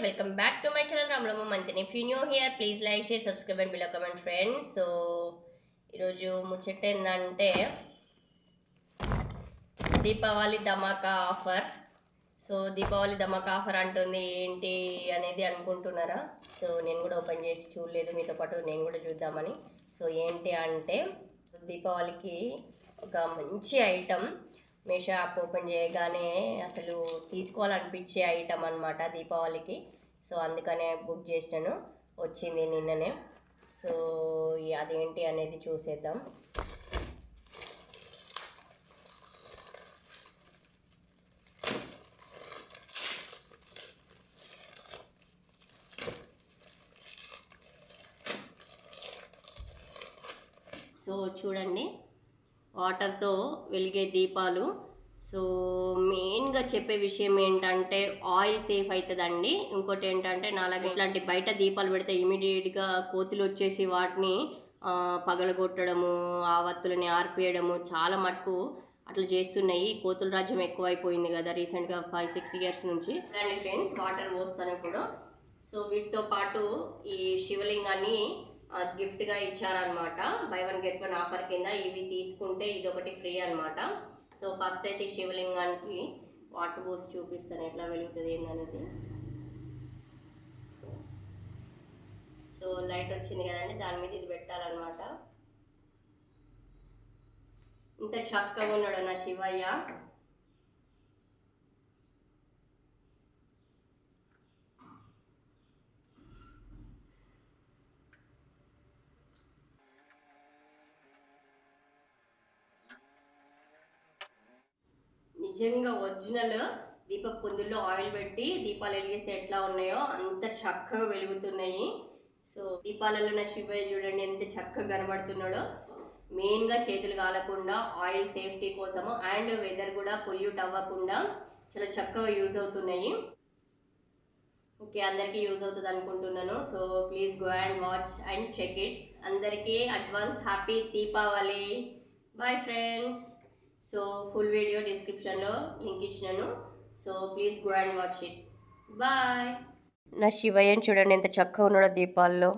welcome back to my channel Ramlama Mantini. If you're new here, please like, share, subscribe and below comment friends. So ఈరోజు ముచ్చట ఏంటంటే దీపావళి ధమాకా offer. So Deepavali ధమాకా offer అంటుంది ఏంటి అనేది అనుకుంటున్నారా? So నేను కూడా ఓపెన్ చేసి చూడలేదు, మీతో పాటు నేను కూడా చూద్దామని. సో ఏంటి అంటే దీపావళికి ఒక మంచి ఐటమ్ మీషో యాప్ ఓపెన్ చేయగానే అసలు తీసుకోవాలనిపించే ఐటమ్ అనమాట దీపావళికి. సో అందుకనే బుక్ చేసినాను, వచ్చింది నిన్ననే. సో అదేంటి అనేది చూసేద్దాం. సో చూడండి, వాటర్తో వెలిగే దీపాలు. సో మెయిన్గా చెప్పే విషయం ఏంటంటే ఆయిల్ సేఫ్ అవుతుందండి. ఇంకోటి ఏంటంటే నాలాగే ఇట్లాంటి బయట దీపాలు పెడితే ఇమీడియట్గా కోతులు వచ్చేసి వాటిని పగలగొట్టడము, ఆ వత్తులని ఆర్పేయడము చాలా మటుకు అట్లా చేస్తున్నాయి. కోతుల రాజ్యం ఎక్కువైపోయింది కదా రీసెంట్గా 5-6 ఇయర్స్ నుంచి. అండ్ ఫ్రెండ్స్, వాటర్ పోస్తాను ఇప్పుడు. సో వీటితో పాటు ఈ శివలింగాన్ని గిఫ్ట్గా ఇచ్చారనమాట. బై 1 get 1 ఆఫర్ కింద ఇవి తీసుకుంటే ఇది ఒకటి ఫ్రీ అనమాట. సో ఫస్ట్ అయితే శివలింగానికి వాటర్ పోసి చూపిస్తాను ఎట్లా వెలుగుతుంది ఏందనేది. సో లైట్ వచ్చింది కదండి, దాని మీద ఇది పెట్టాలన్నమాట. ఇంత చక్కగా ఉన్నాడు నా శివయ్య. నిజంగా ఒరిజినల్ దీపపు కుందుల్లో ఆయిల్ పెట్టి దీపాలు వెలిగిస్తే ఎట్లా ఉన్నాయో అంత చక్కగా వెలుగుతున్నాయి. సో దీపాలలో నా శివయ్య చూడండి ఎంత చక్కగా కనబడుతున్నాడో. మెయిన్గా చేతులు కాలకుండా ఆయిల్ సేఫ్టీ కోసము అండ్ వెదర్ కూడా పొల్యూట్ అవ్వకుండా చాలా చక్కగా యూజ్ అవుతున్నాయి. ఓకే, అందరికీ యూజ్ అవుతుంది అనుకుంటున్నాను. So please go and watch and check it. అందరికీ advance happy Deepavali. Bye friends. So full video డిస్క్రిప్షన్లో లింక్ ఇచ్చినాను. So please go and watch it. Bye. నా శివయ్యని చూడండి ఎంత చక్కగా ఉన్నాడో దీపాల్లో.